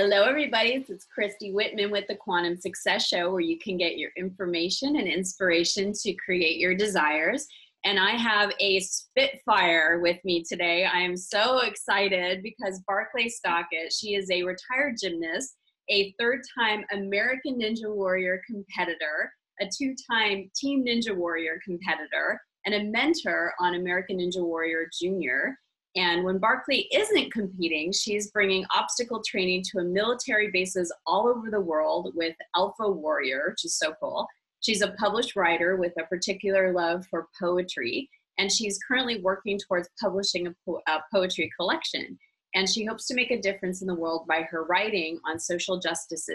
Hello, everybody. It's Christy Whitman with the Quantum Success Show, where you can get your information and inspiration to create your desires. And I have a Spitfire with me today. I am so excited because Barclay Stockett, she is a retired gymnast, a third-time American Ninja Warrior competitor, a two-time Team Ninja Warrior competitor, and a mentor on American Ninja Warrior Junior. And when Barclay isn't competing, she's bringing obstacle training to military bases all over the world with Alpha Warrior, which is so cool. She's a published writer with a particular love for poetry, and she's currently working towards publishing a poetry collection. And she hopes to make a difference in the world by her writing on social justice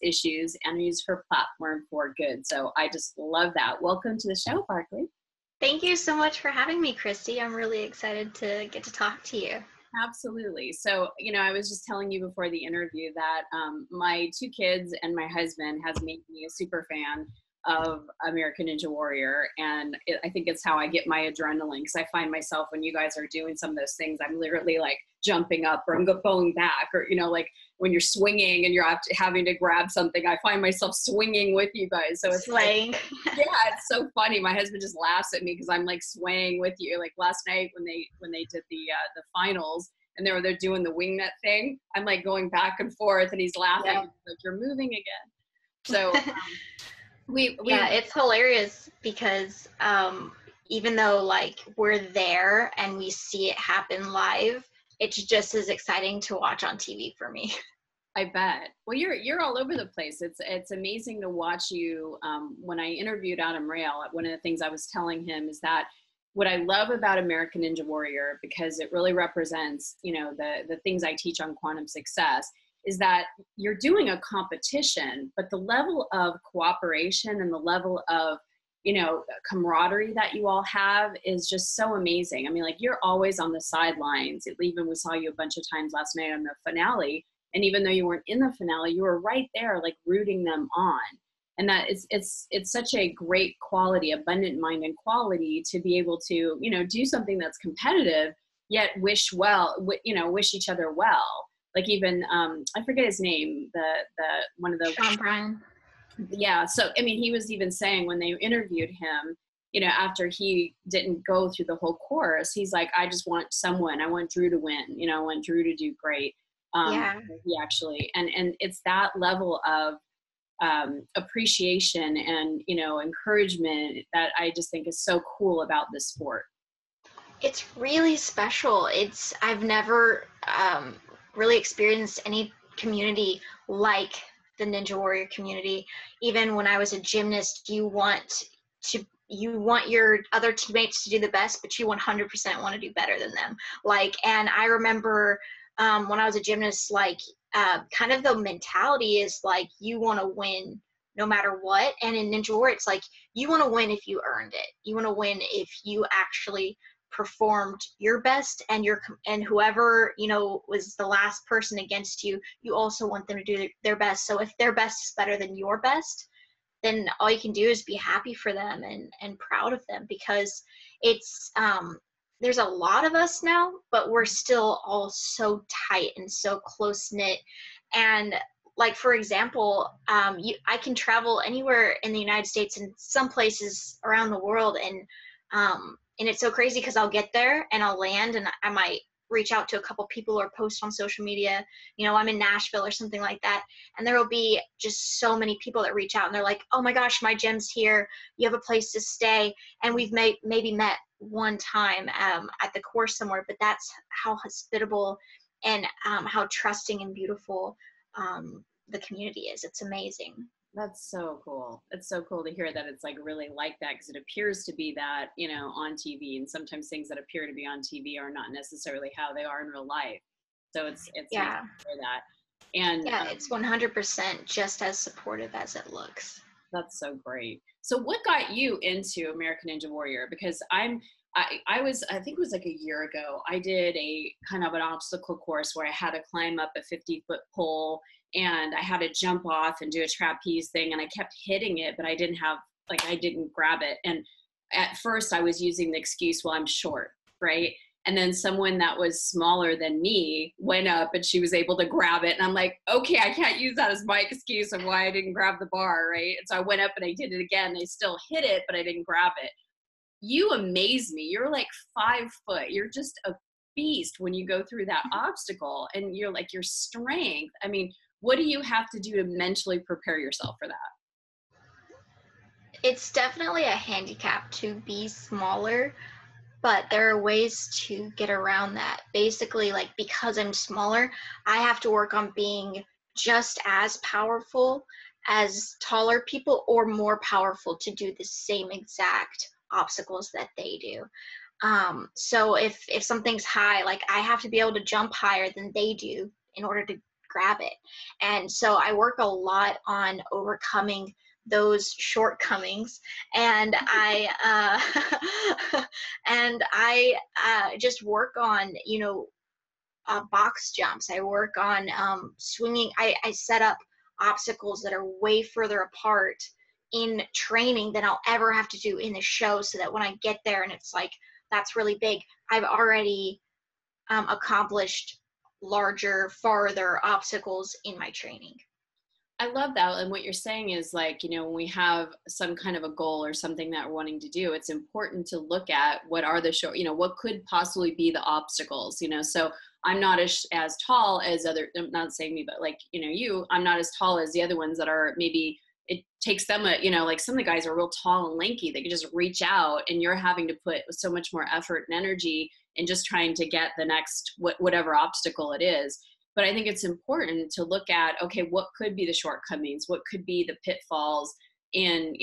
issues and use her platform for good. So I just love that. Welcome to the show, Barclay. Thank you so much for having me, Christy. I'm really excited to get to talk to you. Absolutely. So, I was just telling you before the interview that my two kids and my husband has made me a super fan of American Ninja Warrior. And I think it's how I get my adrenaline, because I find myself when you guys are doing some of those things, I'm literally like jumping up or I'm going back, or, like when you're swinging and you're having to grab something, I find myself swinging with you guys. So it's swaying. Yeah, it's so funny. My husband just laughs at me because I'm like swaying with you. Like last night when they did the finals and they're doing the wing nut thing, I'm like going back and forth and he's laughing. Yep. Like, you're moving again. So it's hilarious because even though like we're there and we see it happen live, it's just as exciting to watch on TV for me. I bet. Well, you're all over the place. It's amazing to watch you. When I interviewed Adam Rail, one of the things I was telling him is that what I love about American Ninja Warrior, because it really represents, the things I teach on quantum success, is that you're doing a competition, but the level of cooperation and the level of, camaraderie that you all have is just so amazing. I mean, like, you're always on the sidelines. Even we saw you a bunch of times last night on the finale. And even though you weren't in the finale, you were right there, like rooting them on. And that it's such a great quality, abundant mind and quality to be able to, do something that's competitive, yet wish each other well. Like even, I forget his name, the one of the Sean Bryan. Yeah. So, I mean, he was even saying when they interviewed him, after he didn't go through the whole course, he's like, I just want I want Drew to win, I want Drew to do great. He actually, and it's that level of appreciation and, encouragement that I just think is so cool about this sport. It's really special. I've never really experienced any community like the Ninja Warrior community. Even when I was a gymnast, you want your other teammates to do the best, but you 100% want to do better than them. And I remember when I was a gymnast, kind of the mentality is like, you want to win no matter what. And in Ninja Warrior, it's like, you want to win if you earned it. You want to win if you actually performed your best, and whoever was the last person against you, you also want them to do their best. So if their best is better than your best, then all you can do is be happy for them and proud of them, because it's there's a lot of us now, but we're still all so tight and so close knit. And like, for example, I can travel anywhere in the United States and some places around the world, and it's so crazy because I'll get there and I'll land and I might reach out to a couple people or post on social media, I'm in Nashville or something like that. And there will be just so many people that reach out and they're like, oh my gosh, my gym's here. You have a place to stay. And we've maybe met one time at the course somewhere, but that's how hospitable and how trusting and beautiful the community is. It's amazing. That's so cool. It's so cool to hear that it's like really like that, because it appears to be that, on TV, and sometimes things that appear to be on TV are not necessarily how they are in real life. So it's yeah, nice to hear that. And yeah, it's 100% just as supportive as it looks. That's so great. So what got you into American Ninja Warrior? Because I think it was like a year ago, I did a kind of an obstacle course where I had to climb up a 50-foot pole and I had to jump off and do a trapeze thing, and I kept hitting it, but I didn't grab it. And at first I was using the excuse, well, I'm short, right? And then someone that was smaller than me went up and she was able to grab it. And I'm like, okay, I can't use that as my excuse of why I didn't grab the bar, right? And so I went up and I did it again. I still hit it, but I didn't grab it. You amaze me. You're like 5 foot. You're just a beast when you go through that obstacle, and you're like, your strength. I mean, what do you have to do to mentally prepare yourself for that? It's definitely a handicap to be smaller, but there are ways to get around that. Basically, like, because I'm smaller, I have to work on being just as powerful as taller people, or more powerful to do the same exact obstacles that they do. So if something's high, like, I have to be able to jump higher than they do in order to grab it. And so I work a lot on overcoming those shortcomings, and I just work on, box jumps. I work on swinging. I set up obstacles that are way further apart in training than I'll ever have to do in the show, so that when I get there and it's like, that's really big, I've already accomplished larger, farther obstacles in my training. I love that. And what you're saying is, like, when we have some kind of a goal or something that we're wanting to do, it's important to look at what are the short, what could possibly be the obstacles, so I'm not as tall as other, I'm not saying me, but like, I'm not as tall as the other ones that are, maybe it takes them like some of the guys are real tall and lanky. They can just reach out, and you're having to put so much more effort and energy in just trying to get the next, whatever obstacle it is. But I think it's important to look at, okay, what could be the shortcomings? What could be the pitfalls? And,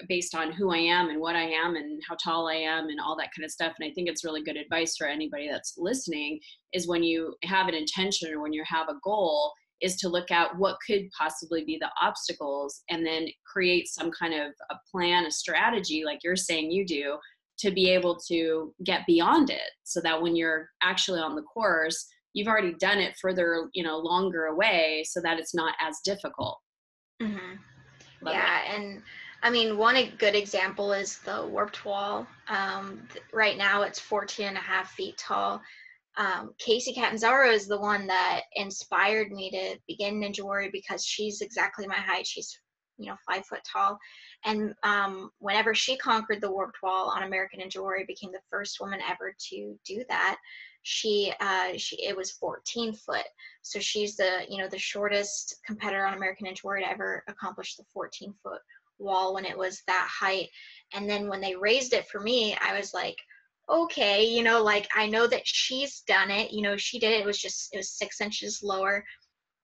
based on who I am and what I am and how tall I am and all that kind of stuff. And I think it's really good advice for anybody that's listening, is when you have an intention or when you have a goal, is to look at what could possibly be the obstacles, and then create some kind of a plan, a strategy, like you're saying you do, to be able to get beyond it, so that when you're actually on the course, you've already done it further, longer away, so that it's not as difficult. Mm-hmm. Yeah. And I mean, one good example is the warped wall. Right now it's 14 and a half feet tall. Casey Catanzaro is the one that inspired me to begin Ninja Warrior, because she's exactly my height. She's 5 foot tall. And whenever she conquered the warped wall on American Ninja Warrior, became the first woman ever to do that. It was 14 foot. So she's the shortest competitor on American Ninja Warrior to ever accomplish the 14-foot wall when it was that height. And then when they raised it for me, I was like, okay, like, I know that she's done it, she did it. It was 6 inches lower,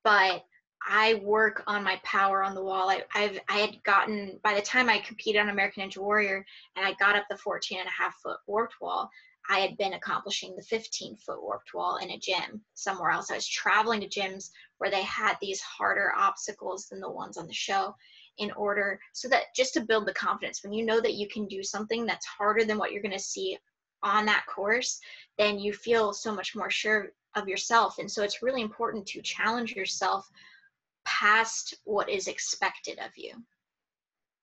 but I work on my power on the wall. I had gotten, by the time I competed on American Ninja Warrior and I got up the 14 and a half foot warped wall, I had been accomplishing the 15-foot warped wall in a gym somewhere else. I was traveling to gyms where they had these harder obstacles than the ones on the show, in order, so that, just to build the confidence, when you know that you can do something that's harder than what you're going to see on that course, then you feel so much more sure of yourself. And so it's really important to challenge yourself past what is expected of you.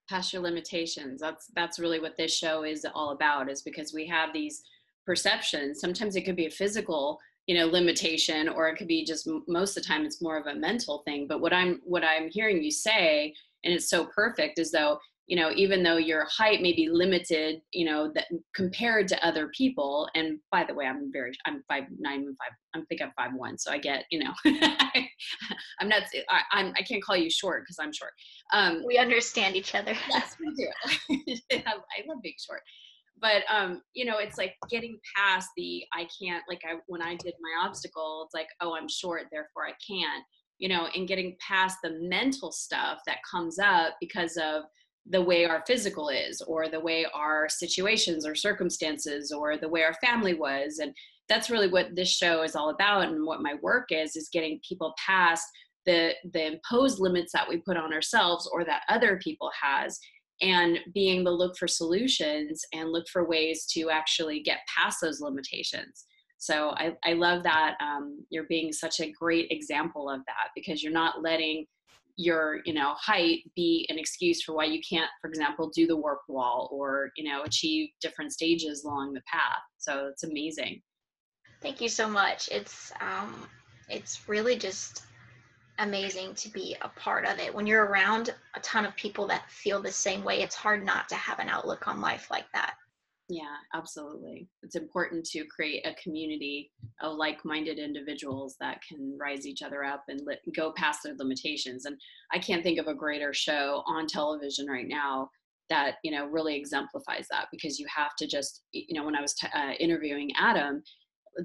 Past your limitations. That's really what this show is all about, is because we have these perceptions. Sometimes it could be a physical, limitation, or it could be just, most of the time it's more of a mental thing. But what I'm hearing you say, and it's so perfect, is though, even though your height may be limited, that compared to other people, and by the way, I'm 5'9", I think I'm 5'1", so I get, I'm not, I can't call you short because I'm short. We understand each other. Yes, we do. I love being short. But, it's like getting past the, I can't, like, when I did my obstacle, it's like, oh, I'm short, therefore I can't, and getting past the mental stuff that comes up because of the way our physical is, or the way our situations or circumstances, or the way our family was. And that's really what this show is all about. And what my work is getting people past the imposed limits that we put on ourselves, or that other people has, and being able to look for solutions and look for ways to actually get past those limitations. So I love that you're being such a great example of that, because you're not letting your height be an excuse for why you can't, for example, do the warp wall, or achieve different stages along the path. So it's amazing. Thank you so much. It's really just amazing to be a part of it. When you're around a ton of people that feel the same way, it's hard not to have an outlook on life like that. Yeah, absolutely. It's important to create a community of like-minded individuals that can rise each other up and go past their limitations. And I can't think of a greater show on television right now that, really exemplifies that, because you have to just, when I was interviewing Adam,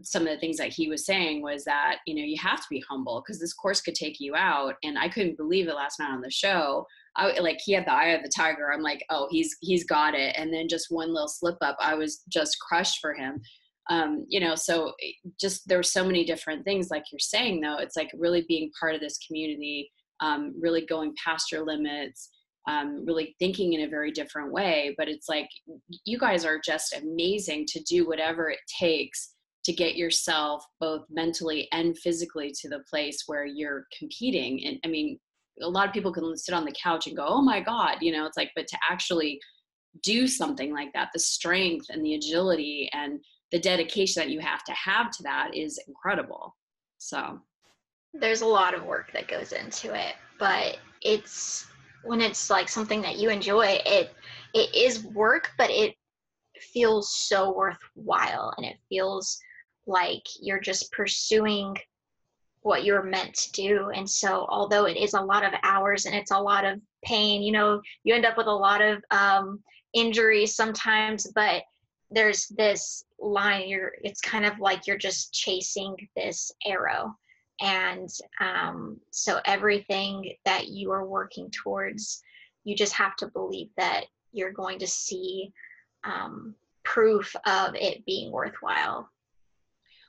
some of the things that he was saying was that, you have to be humble because this course could take you out. And I couldn't believe it last night on the show. He had the eye of the tiger. I'm like, oh, he's got it. And then just one little slip up, I was just crushed for him. So just, there were so many different things, like you're saying, though, it's like really being part of this community, really going past your limits, really thinking in a very different way. But it's like, you guys are just amazing to do whatever it takes to get yourself both mentally and physically to the place where you're competing. And I mean, a lot of people can sit on the couch and go, oh my God, it's like, but to actually do something like that, the strength and the agility and the dedication that you have to that is incredible. So there's a lot of work that goes into it, but when it's like something that you enjoy, it is work, but it feels so worthwhile, and it feels like you're just pursuing what you're meant to do. And so although it is a lot of hours and it's a lot of pain, you end up with a lot of injuries sometimes, but there's this line, it's kind of like you're just chasing this arrow. And so everything that you are working towards, you just have to believe that you're going to see proof of it being worthwhile.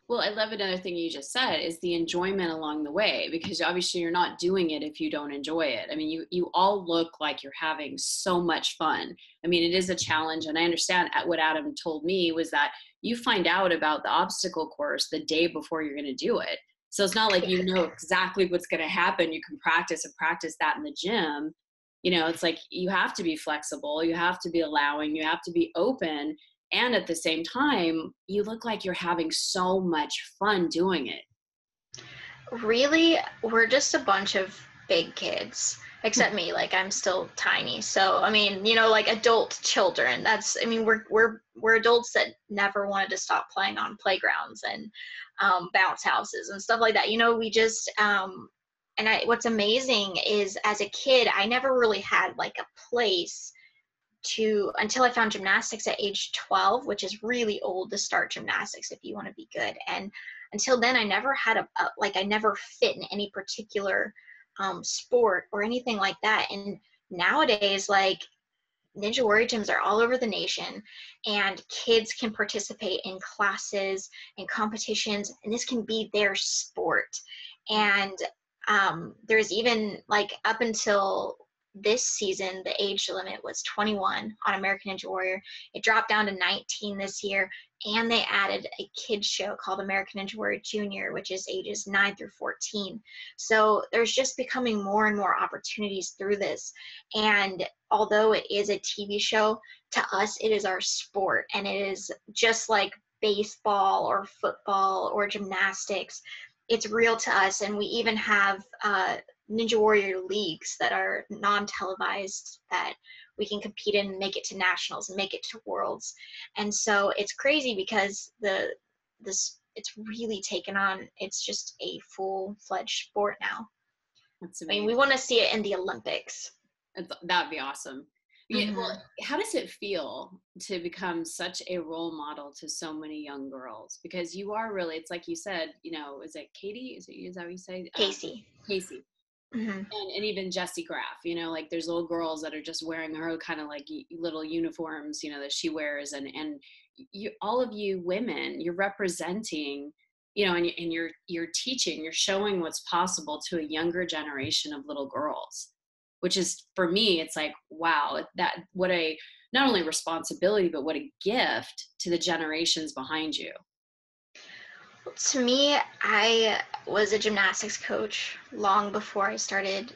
Well, I love another thing you just said is the enjoyment along the way, because obviously you're not doing it if you don't enjoy it. I mean, you all look like you're having so much fun. I mean, it is a challenge. And I understand what Adam told me was that you find out about the obstacle course the day before you're going to do it. So it's not like you know exactly what's going to happen. You can practice that in the gym. It's like you have to be flexible. You have to be allowing. You have to be open. And at the same time, you look like you're having so much fun doing it. Really, we're just a bunch of big kids, except me. Like, I'm still tiny. So, I mean, like adult children. We're adults that never wanted to stop playing on playgrounds and bounce houses and stuff like that. We just, what's amazing is as a kid, I never really had like a place until I found gymnastics at age 12, which is really old to start gymnastics if you want to be good. And until then, I never had I never fit in any particular sport or anything like that. And nowadays, like, Ninja Warrior gyms are all over the nation, and kids can participate in classes and competitions, and this can be their sport. And there's even, like, up until this season, the age limit was 21 on American Ninja Warrior. It dropped down to 19 this year, and they added a kids show called American Ninja Warrior Junior, which is ages 9 through 14. So there's just becoming more and more opportunities through this. And although it is a TV show, to us it is our sport, and it is just like baseball or football or gymnastics. It's real to us, and we even have Ninja Warrior leagues that are non-televised that we can compete in and make it to nationals and make it to worlds. And so it's crazy because it's really taken on. It's just a full-fledged sport now. That's amazing. I mean, we want to see it in the Olympics. That'd be awesome. Yeah. Well, how does it feel to become such a role model to so many young girls? Because you are really, it's like you said, is it Katie? Is that what you say? Casey. Mm-hmm. And even Jessie Graff, like there's little girls that are just wearing her kind of like little uniforms, that she wears. And you, all of you women, you're representing, and you're teaching, you're showing what's possible to a younger generation of little girls, which is, for me, it's like, wow, what a, not only responsibility, but what a gift to the generations behind you. To me, I was a gymnastics coach long before I started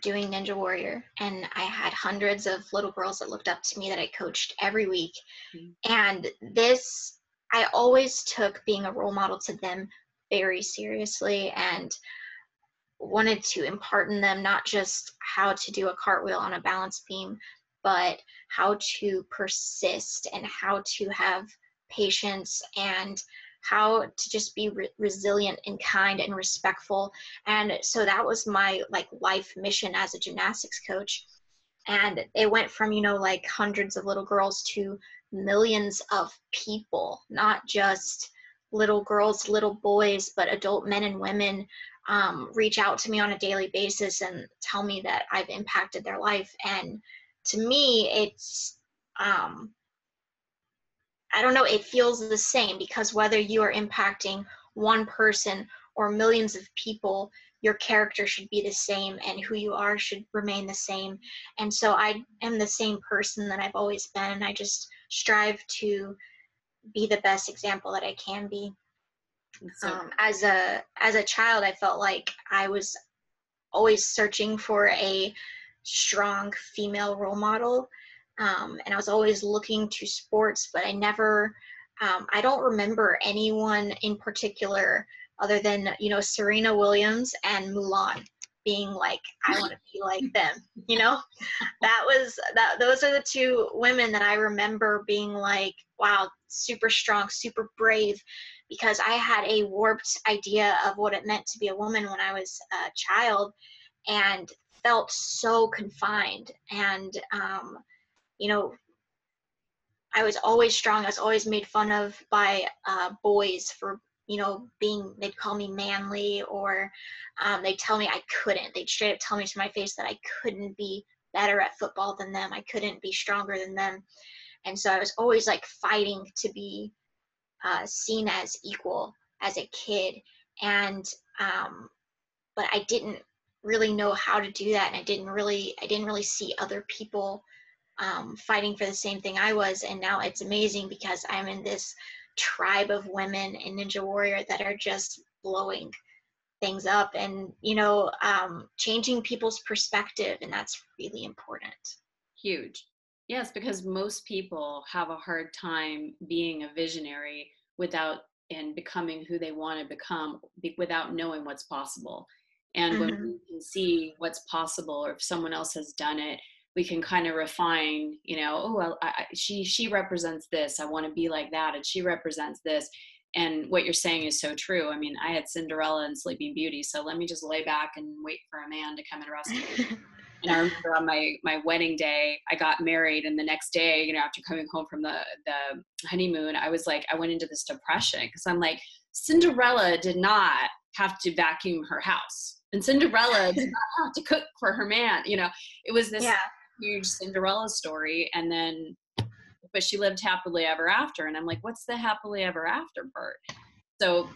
doing Ninja Warrior, and I had hundreds of little girls that looked up to me that I coached every week. Mm-hmm. And this I always took being a role model to them very seriously, and wanted to impart in them not just how to do a cartwheel on a balance beam, but how to persist and how to have patience and how to just be resilient and kind and respectful. And so that was my like life mission as a gymnastics coach. And it went from, like hundreds of little girls to millions of people, not just little girls, little boys, but adult men and women reach out to me on a daily basis and tell me that I've impacted their life. And to me, it's, I don't know, it feels the same, because whether you are impacting one person or millions of people, your character should be the same and who you are should remain the same. And so I am the same person that I've always been, and I just strive to be the best example that I can be. So as a child, I felt like I was always searching for a strong female role model, and I was always looking to sports, but I never, I don't remember anyone in particular other than, Serena Williams and Mulan being like, I want to be like them, those are the two women that I remember being like, wow, super strong, super brave, because I had a warped idea of what it meant to be a woman when I was a child, and felt so confined. And, I was always strong. I was always made fun of by boys for, they'd call me manly, or they'd tell me I couldn't. They'd straight up tell me to my face that I couldn't be better at football than them. I couldn't be stronger than them. And so I was always like fighting to be seen as equal as a kid. And, but I didn't really know how to do that. And I didn't really see other people fighting for the same thing I was. And now it's amazing because I'm in this tribe of women in Ninja Warrior that are just blowing things up and, changing people's perspective. And that's really important. huge. Yes, because most people have a hard time being a visionary without and becoming who they want to become without knowing what's possible. And when we can see what's possible, or if someone else has done it, we can kind of refine, she represents this. I want to be like that. And she represents this. And what you're saying is so true. I mean, I had Cinderella and Sleeping Beauty, so let me just lay back and wait for a man to come and rescue me. And I remember on my wedding day, I got married, and the next day, after coming home from the honeymoon, I was like, I went into this depression, because I'm like, Cinderella did not have to vacuum her house, and Cinderella did not have to cook for her man. It was this huge Cinderella story, and then, but she lived happily ever after, and I'm like, what's the happily ever after part? So,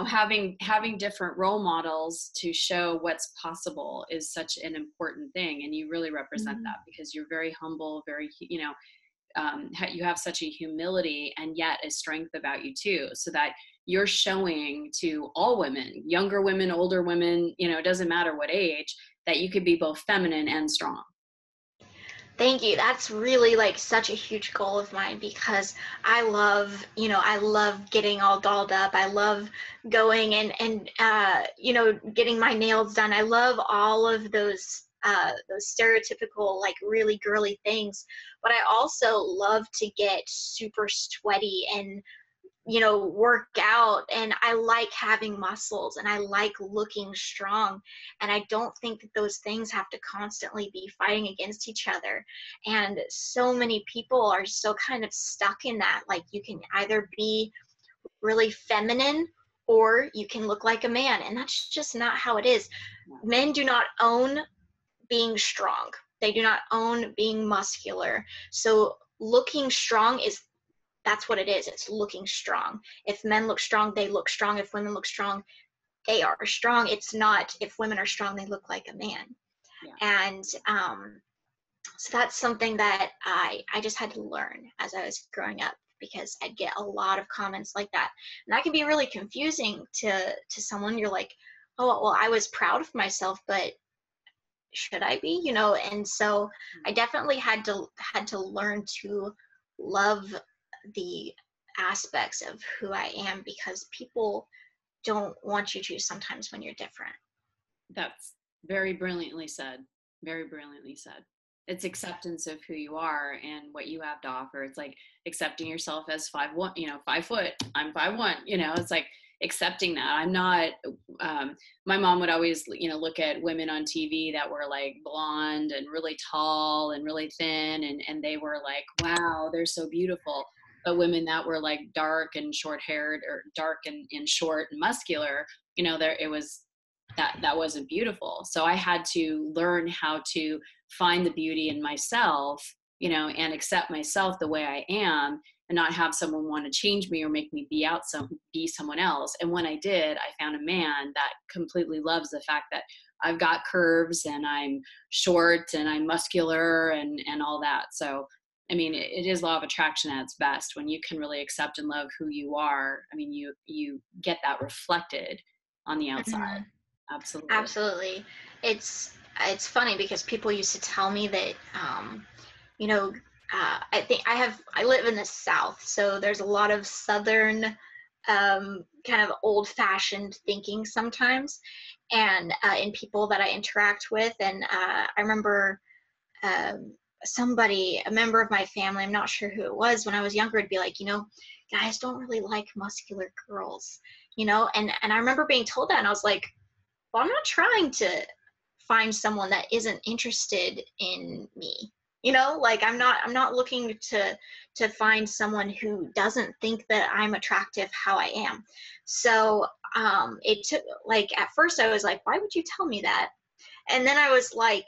having different role models to show what's possible is such an important thing. And you really represent that, because you're very humble, very, you have such a humility and yet a strength about you too, so that you're showing to all women, younger women, older women, it doesn't matter what age, that you could be both feminine and strong. Thank you. That's really like such a huge goal of mine, because I love, I love getting all dolled up. I love going and getting my nails done. I love all of those stereotypical, like really girly things. But I also love to get super sweaty and work out, and I like having muscles, and I like looking strong, and I don't think that those things have to constantly be fighting against each other. And so many people are still kind of stuck in that, like you can either be really feminine or you can look like a man, and that's just not how it is. Men do not own being strong. They do not own being muscular. So looking strong that's what it is. It's looking strong. If men look strong, they look strong. If women look strong, they are strong. It's not, if women are strong, they look like a man. Yeah. And so that's something that I just had to learn as I was growing up, because I'd get a lot of comments like that. And that can be really confusing to someone. You're like, oh, well, I was proud of myself, but should I be? And so I definitely had to learn to love the aspects of who I am, because people don't want you to sometimes when you're different. That's very brilliantly said. Very brilliantly said. It's acceptance of who you are and what you have to offer. It's like accepting yourself as 5'1", 5 foot. I'm 5'1", it's like accepting that. I'm not, my mom would always, look at women on TV that were like blonde and really tall and really thin. And they were like, wow, they're so beautiful. But women that were like dark and short haired, or dark and short and muscular, it was, that wasn't beautiful. So I had to learn how to find the beauty in myself, and accept myself the way I am, and not have someone want to change me or make me be someone else. And when I did, I found a man that completely loves the fact that I've got curves and I'm short and I'm muscular and all that. So, I mean, it is law of attraction at its best when you can really accept and love who you are. I mean, you get that reflected on the outside. Mhm. Absolutely. Absolutely. It's funny because people used to tell me that, you know, I live in the South, so there's a lot of Southern, kind of old-fashioned thinking sometimes, and in people that I interact with. And I remember um, a member of my family, I'm not sure who it was, when I was younger, would be like, guys don't really like muscular girls, and I remember being told that, and I was like, well, I'm not trying to find someone that isn't interested in me. Like I'm not looking to find someone who doesn't think that I'm attractive how I am. So it took, like, at first I was like, why would you tell me that? And then I was like,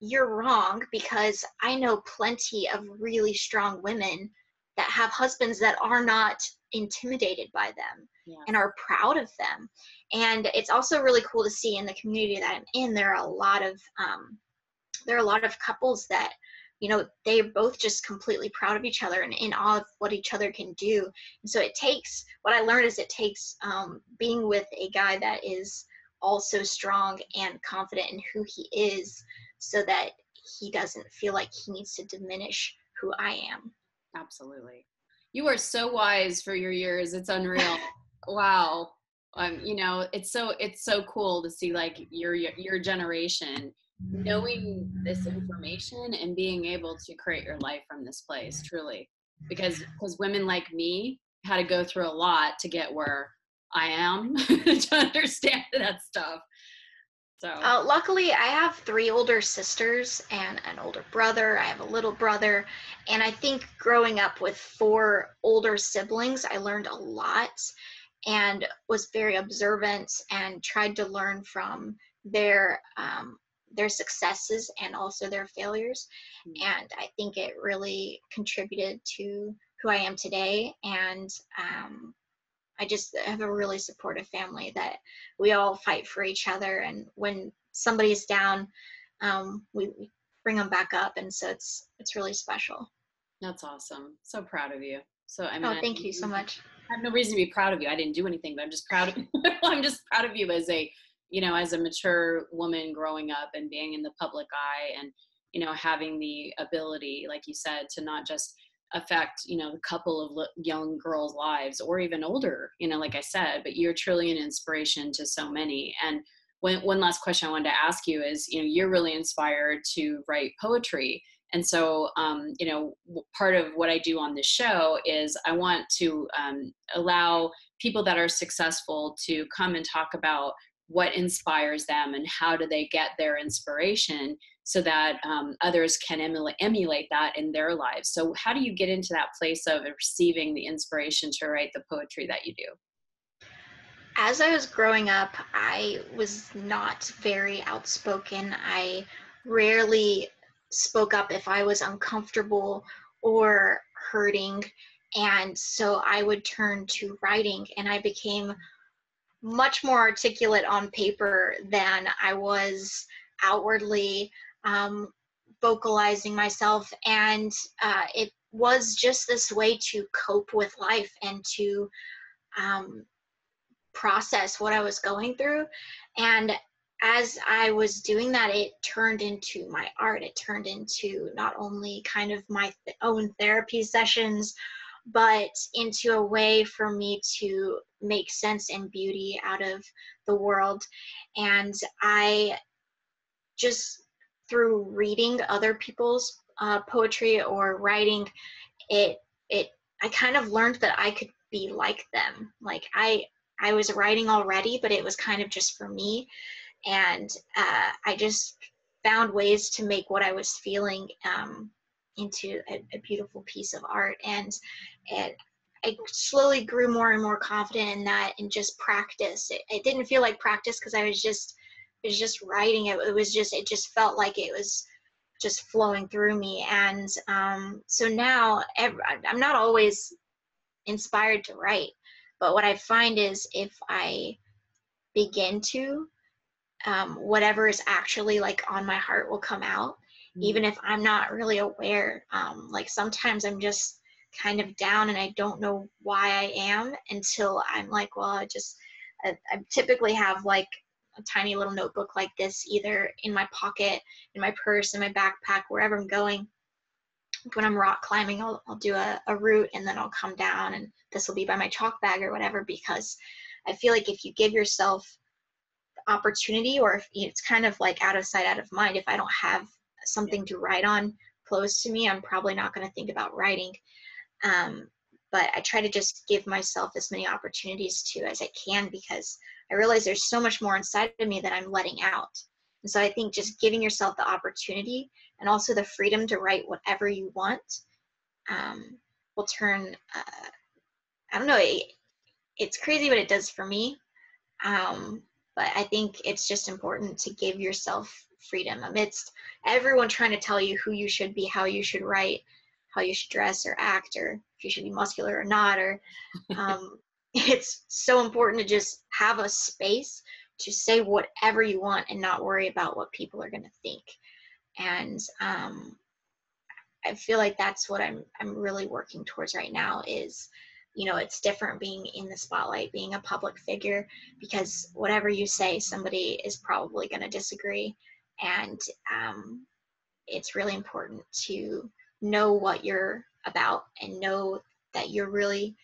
you're wrong, because I know plenty of really strong women that have husbands that are not intimidated by them, Yeah. and are proud of them. And it's also really cool to see in the community that I'm in, there are a lot of couples that, they're both just completely proud of each other and in awe of what each other can do. And so what I learned is it takes being with a guy that is also strong and confident in who he is, so that he doesn't feel like he needs to diminish who I am. Absolutely. You are so wise for your years. It's unreal. Wow. It's so cool to see like your generation knowing this information and being able to create your life from this place, truly. Because women like me had to go through a lot to get where I am to understand that stuff. So Luckily, I have 3 older sisters and an older brother. I have a little brother. And I think growing up with 4 older siblings, I learned a lot and was very observant and tried to learn from their successes and also their failures. And I think it really contributed to who I am today. And I just have a really supportive family that we all fight for each other. And when somebody's down, we bring them back up. And so it's really special. that's awesome. So proud of you. So, I mean, Oh, thank you so much. I have no reason to be proud of you. I didn't do anything, but I'm just proud of you. I'm just proud of you as a mature woman growing up and being in the public eye, and, having the ability, like you said, to not just affect, a couple of young girls' lives or even older, like I said, but you're truly an inspiration to so many. And one last question I wanted to ask you is, you're really inspired to write poetry. And so, part of what I do on this show is I want to allow people that are successful to come and talk about what inspires them and how do they get their inspiration, so that others can emulate that in their lives. So how do you get into that place of receiving the inspiration to write the poetry that you do? As I was growing up, I was not very outspoken. I rarely spoke up if I was uncomfortable or hurting. And so I would turn to writing, and I became much more articulate on paper than I was outwardly vocalizing myself. And it was just this way to cope with life and to um, process what I was going through. And as I was doing that, it turned into my art. It turned into not only kind of my own therapy sessions, but into a way for me to make sense and beauty out of the world. And I just, through reading other people's poetry or writing, it I kind of learned that I could be like them. Like I was writing already, but it was kind of just for me. And I just found ways to make what I was feeling into a beautiful piece of art. And I slowly grew more and more confident in that, and just practice. It didn't feel like practice because I was just writing it. It just felt like it was just flowing through me. And so now I'm not always inspired to write, but what I find is if I begin to, whatever is actually like on my heart will come out, even if I'm not really aware. Like sometimes I'm just kind of down and I don't know why I am until I'm like, well, I typically have like a tiny little notebook like this, either in my pocket, in my purse, in my backpack, wherever I'm going. When I'm rock climbing, I'll do a route, and then I'll come down, and this will be by my chalk bag or whatever, because I feel like if you give yourself the opportunity, or if it's kind of like out of sight, out of mind, if I don't have something to write on close to me, I'm probably not going to think about writing. But I try to just give myself as many opportunities to as I can, because I realize there's so much more inside of me that I'm letting out. And so I think just giving yourself the opportunity and also the freedom to write whatever you want will turn, I don't know, it's crazy what it does for me. But I think it's just important to give yourself freedom amidst everyone trying to tell you who you should be, how you should write, how you should dress or act, or if you should be muscular or not, or it's so important to just have a space to say whatever you want and not worry about what people are going to think. And I feel like that's what I'm really working towards right now is, it's different being in the spotlight, being a public figure, because whatever you say, somebody is probably going to disagree. And it's really important to know what you're about and know that you're really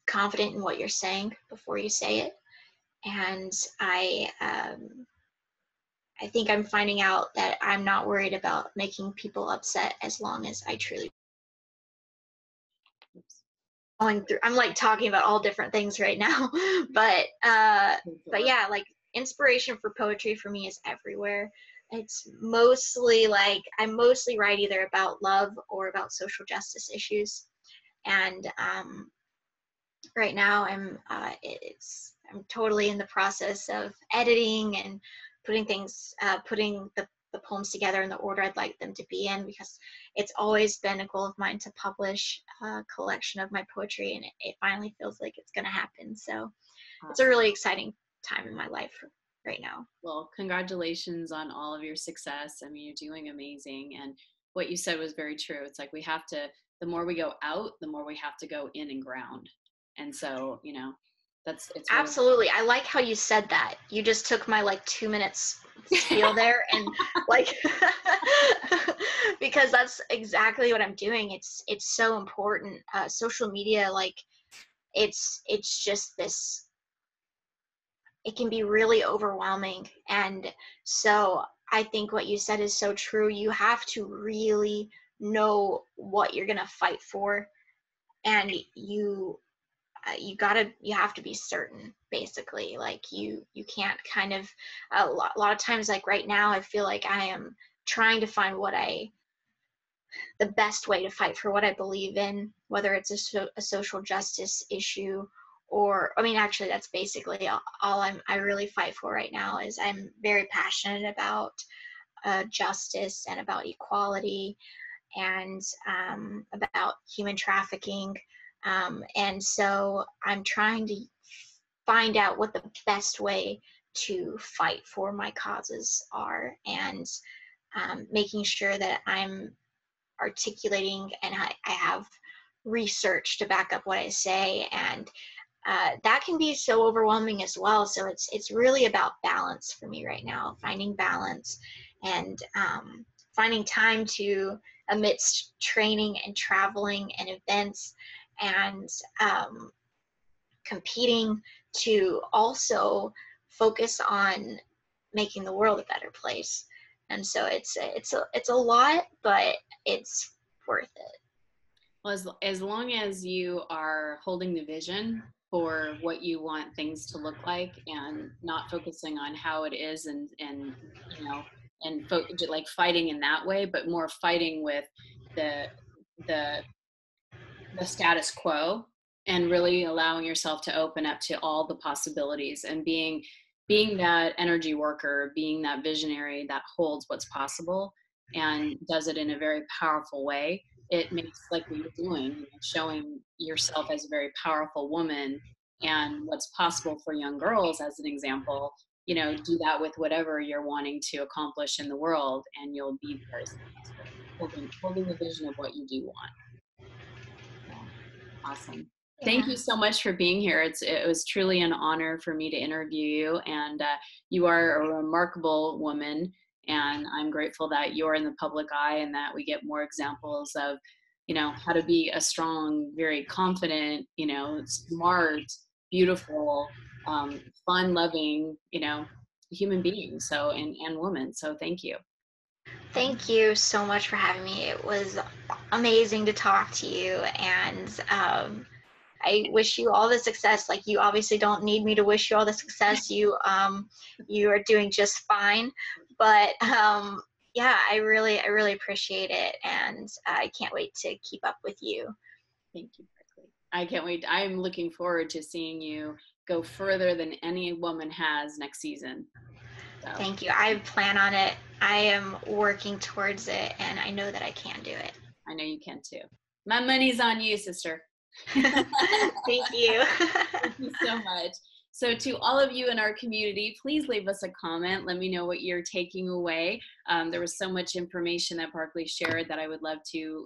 confident in what you're saying before you say it. And I think I'm finding out that I'm not worried about making people upset as long as I truly going through. I'm like talking about all different things right now, but yeah, like inspiration for poetry for me is everywhere. It's mostly like I mostly write either about love or about social justice issues, and right now I'm totally in the process of editing and putting the poems together in the order I'd like them to be in, because it's always been a goal of mine to publish a collection of my poetry, and it finally feels like it's going to happen. So awesome. It's a really exciting time in my life right now. Well, congratulations on all of your success. I mean, you're doing amazing. And what you said was very true. It's like the more we go out, the more we have to go in and ground. And so, it's really absolutely. I like how you said that. You just took my like 2 minutes spiel there, and like because that's exactly what I'm doing. It's so important. Social media, like it's just this, it can be really overwhelming. And so I think what you said is so true. You have to really know what you're going to fight for, and you have to be certain, basically. Like you can't kind of, a lot of times, like right now, I feel like I am trying to find the best way to fight for what I believe in, whether it's a social justice issue, or, I mean, actually that's basically all I really fight for right now. Is I'm very passionate about justice and about equality and about human trafficking. And so I'm trying to find out what the best way to fight for my causes are, and making sure that I'm articulating and I have research to back up what I say. And that can be so overwhelming as well. So it's really about balance for me right now, finding balance and finding time to amidst training and traveling and events and competing, to also focus on making the world a better place. And so it's a lot, but it's worth it. Well, as long as you are holding the vision for what you want things to look like and not focusing on how it is and you know, and like fighting in that way, but more fighting with the the the status quo, and really allowing yourself to open up to all the possibilities, and being that energy worker, being that visionary that holds what's possible and does it in a very powerful way. It makes, like what you're doing, you know, showing yourself as a very powerful woman and what's possible for young girls as an example. You know, do that with whatever you're wanting to accomplish in the world, and you'll be very successful holding the vision of what you do want. So, awesome. Thank Yeah. you so much for being here. It was truly an honor for me to interview you, and you are a remarkable woman. And I'm grateful that you're in the public eye, and that we get more examples of, you know, how to be a strong, very confident, you know, smart, beautiful, fun-loving, you know, human being. So, and woman. So, thank you. Thank you so much for having me. It was amazing to talk to you, and I wish you all the success. Like, you obviously don't need me to wish you all the success. You are doing just fine. But yeah, I really appreciate it, and I can't wait to keep up with you. Thank you, Barclay. I can't wait. I'm looking forward to seeing you go further than any woman has next season. So Thank you. I plan on it. I am working towards it, and I know that I can do it. I know you can too. My money's on you, sister. Thank you. Thank you so much. So to all of you in our community, please leave us a comment. Let me know what you're taking away. There was so much information that Barclay shared that I would love to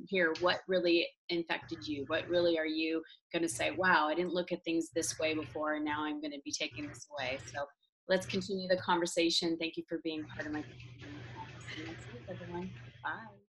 hear what really infected you. What really are you going to say, wow, I didn't look at things this way before, and now I'm going to be taking this away. So let's continue the conversation. Thank you for being part of my community. See you next week, everyone. Bye.